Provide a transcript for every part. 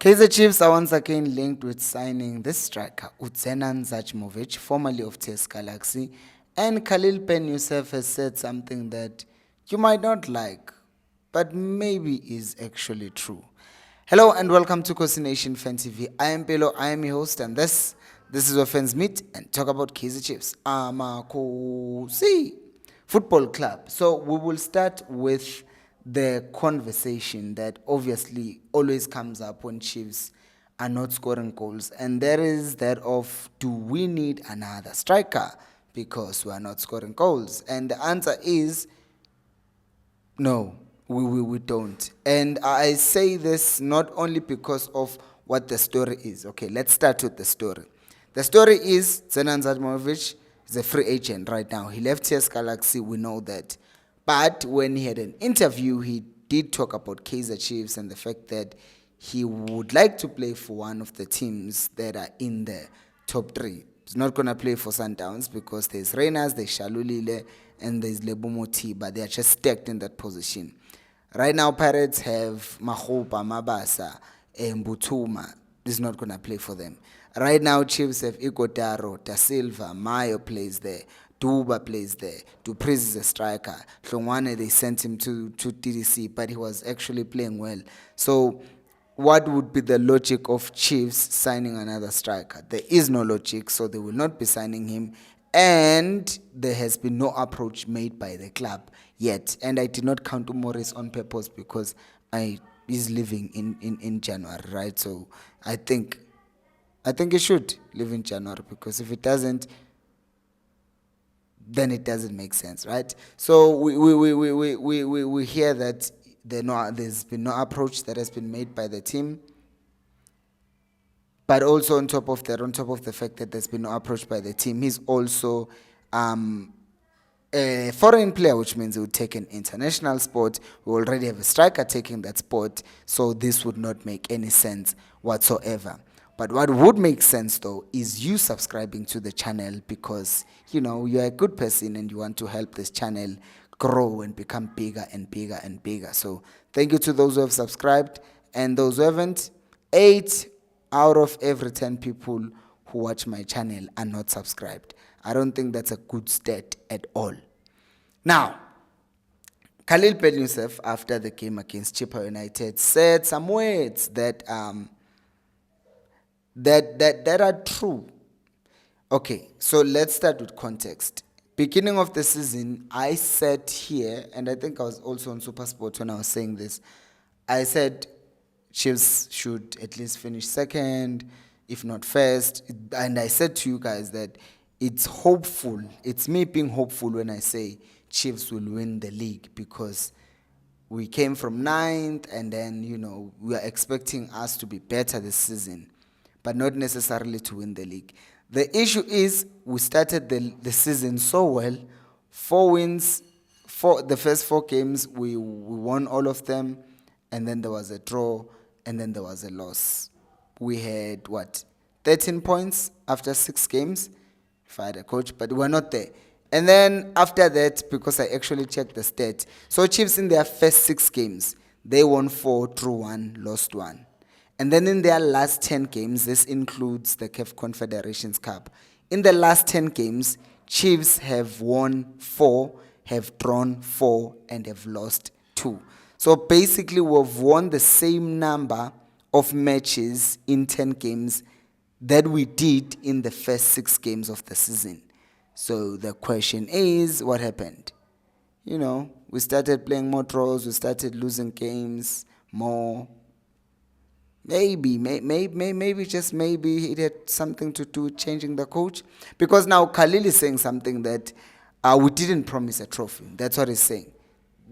Kaizer Chiefs are once again linked with signing this striker, Dzenan Zajmovic, formerly of TS Galaxy, and Khalil Youssef has said something that you might not like, but maybe is actually true. Hello and welcome to Khosi Nation Fan TV. I am Pelo, I am your host, and this is where fans meet and talk about Kaizer Chiefs. Khosi Football Club. So we will start with the conversation that obviously always comes up when Chiefs are not scoring goals, and that is that of, do we need another striker because we are not scoring goals? And the answer is no, we don't. And I say this not only because of what the story is. Okay, let's start with the story. The story is Dzenan Zajmovic is a free agent right now. He left TS Galaxy, we know that. But when he had an interview, he did talk about Kaizer Chiefs and the fact that he would like to play for one of the teams that are in the top three. He's not going to play for Sundowns because there's Reyners, there's Shalulile, and there's Lebomoti, but they are just stacked in that position. Right now, Pirates have Mahopa, Mabasa, and Butuma. This is not going to play for them. Right now, Chiefs have Ikotaro, Da Silva, Mayo plays there. Duba plays there. Duprez is a striker. Hlongwane, they sent him to TDC, but he was actually playing well. So what would be the logic of Chiefs signing another striker? There is no logic, so they will not be signing him. And there has been no approach made by the club yet. And I did not count Morris on purpose because he's leaving in January, right? So I think he should leave in January, because if it doesn't, then it doesn't make sense, right? So we hear that there's been no approach that has been made by the team. But also on top of the fact that there's been no approach by the team, he's also a foreign player, which means he would take an international spot. We already have a striker taking that spot, so this would not make any sense whatsoever. But what would make sense, though, is you subscribing to the channel, because, you're a good person and you want to help this channel grow and become bigger and bigger and bigger. So thank you to those who have subscribed, and those who haven't. 8 out of every 10 people who watch my channel are not subscribed. I don't think that's a good stat at all. Now, Khalil Youssef, after the game against Chippa United, said some words that that are true. Okay, so let's start with context. Beginning of the season, I said here, and I think I was also on SuperSport when I was saying this, I said Chiefs should at least finish second, if not first. And I said to you guys that it's hopeful. It's me being hopeful when I say Chiefs will win the league, because we came from 9th, and then, we are expecting us to be better this season, but not necessarily to win the league. The issue is we started the season so well. 4 wins, the first 4 games, we won all of them, and then there was a draw, and then there was a loss. We had, 13 points after 6 games, if I had a coach, but we're not there. And then after that, because I actually checked the stats, so Chiefs in their first 6 games, they won 4, drew 1, lost 1. And then in their last 10 games, this includes the CAF Confederations Cup. In the last 10 games, Chiefs have won 4, have drawn 4, and have lost 2. So basically, we've won the same number of matches in 10 games that we did in the first 6 games of the season. So the question is, what happened? We started playing more draws, we started losing games more. Maybe, just maybe it had something to do with changing the coach. Because now Khalil is saying something that we didn't promise a trophy. That's what he's saying.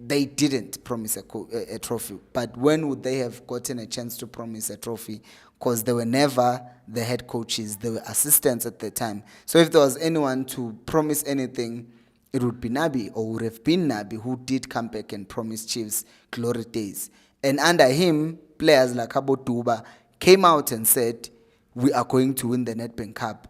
They didn't promise a trophy. But when would they have gotten a chance to promise a trophy? Because they were never the head coaches. They were assistants at the time. So if there was anyone to promise anything, it would be Nabi, or would have been Nabi, who did come back and promise Chiefs glory days. And under him, players like Abo Duba came out and said, we are going to win the Nedbank Cup.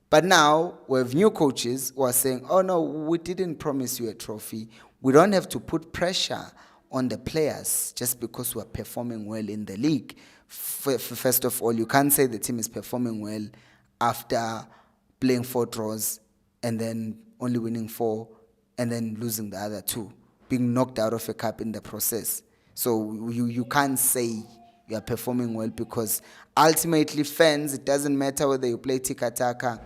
But now we have new coaches who are saying, oh no, we didn't promise you a trophy. We don't have to put pressure on the players just because we are performing well in the league. First of all, you can't say the team is performing well after playing 4 draws and then only winning 4 and then losing the other 2, being knocked out of a cup in the process. So you can't say you are performing well, because ultimately fans, it doesn't matter whether you play tiki-taka,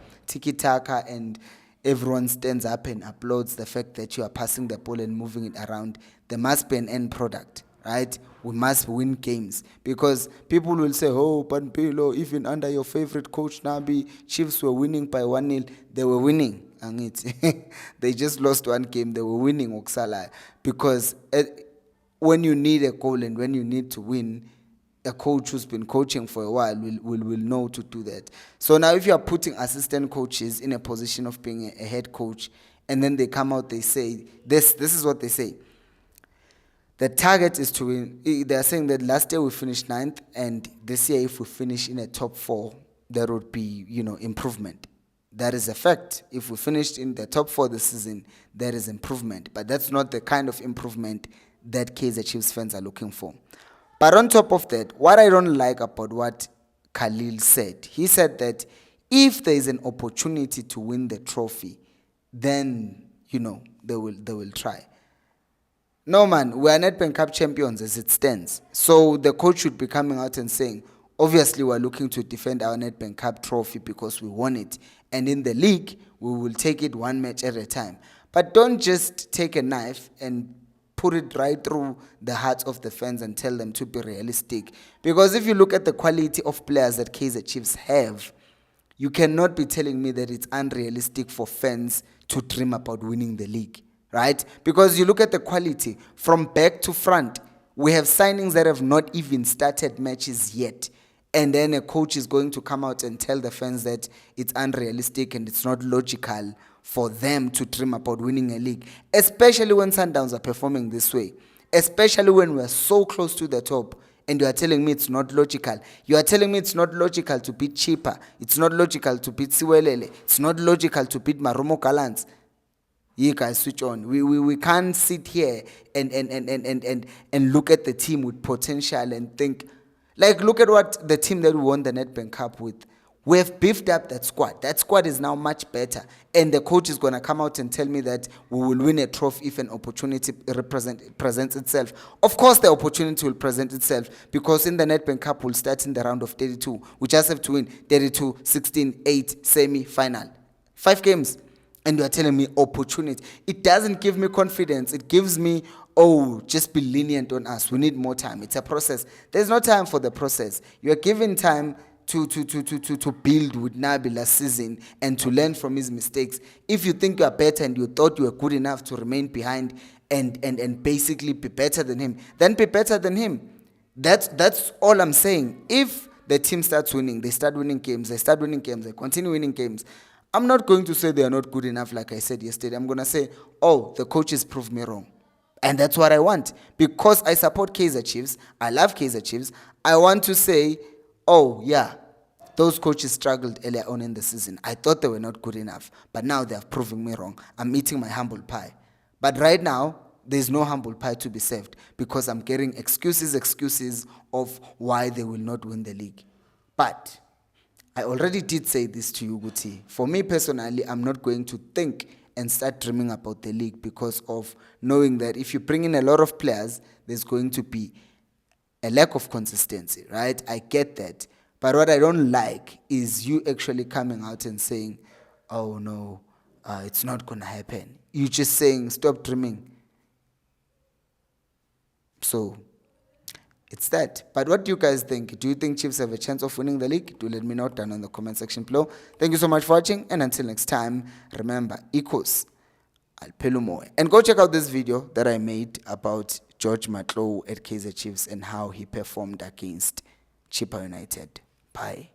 and everyone stands up and applauds the fact that you are passing the ball and moving it around. There must be an end product, right? We must win games, because people will say, oh, but Pilo, even under your favorite coach Nabi, Chiefs were winning by 1-0. They were winning. They just lost 1 game. They were winning, Oksala, because when you need a goal and when you need to win, a coach who's been coaching for a while will know to do that. So now if you are putting assistant coaches in a position of being a head coach, and then they come out, they say, this is what they say. The target is to win. They are saying that last year we finished 9th, and this year if we finish in a top 4, there would be, improvement. That is a fact. If we finished in the top 4 this season, there is improvement. But that's not the kind of improvement that Kaizer Chiefs fans are looking for. But on top of that, what I don't like about what Khalil said, he said that if there is an opportunity to win the trophy, then, they will try. No, man, we are Nedbank Cup champions as it stands. So the coach should be coming out and saying, obviously we're looking to defend our Nedbank Cup trophy because we won it. And in the league, we will take it 1 match at a time. But don't just take a knife and put it right through the hearts of the fans and tell them to be realistic. Because if you look at the quality of players that Kaizer Chiefs have, you cannot be telling me that it's unrealistic for fans to dream about winning the league, right? Because you look at the quality from back to front, we have signings that have not even started matches yet. And then a coach is going to come out and tell the fans that it's unrealistic and it's not logical for them to dream about winning a league, especially when Sundowns are performing this way, especially when we're so close to the top, and you are telling me it's not logical. You are telling me it's not logical to beat Chipa. It's not logical to beat Siwelele. It's not logical to beat Maromo Kalans. You guys switch on. We can't sit here and look at the team with potential and think, like, look at what the team that we won the Nedbank Cup with. We have beefed up that squad. That squad is now much better. And the coach is going to come out and tell me that we will win a trophy if an opportunity presents itself. Of course, the opportunity will present itself, because in the Nedbank Cup, we'll start in the round of 32. We just have to win 32, 16, 8, semi-final. 5 games. And you are telling me opportunity. It doesn't give me confidence. It gives me, just be lenient on us. We need more time. It's a process. There's no time for the process. You are given time to build with Nabi last season and to learn from his mistakes. If you think you are better and you thought you were good enough to remain behind and basically be better than him, then be better than him. That's all I'm saying. If the team starts winning, they start winning games, they continue winning games, I'm not going to say they are not good enough like I said yesterday. I'm going to say, the coaches proved me wrong. And that's what I want. Because I support Kaizer Chiefs, I love Kaizer Chiefs, I want to say, those coaches struggled earlier on in the season. I thought they were not good enough, but now they have proven me wrong. I'm eating my humble pie. But right now, there's no humble pie to be served, because I'm getting excuses of why they will not win the league. But I already did say this to you, Guti. For me personally, I'm not going to think and start dreaming about the league, because of knowing that if you bring in a lot of players, there's going to be a lack of consistency, right? I get that. But what I don't like is you actually coming out and saying, it's not going to happen. You're just saying, stop dreaming. So, it's that. But what do you guys think? Do you think Chiefs have a chance of winning the league? Do let me know down in the comment section below. Thank you so much for watching. And until next time, remember, equals Alpelumoe. And go check out this video that I made about George Matlow at Kaizer Chiefs and how he performed against Chipa United. Bye.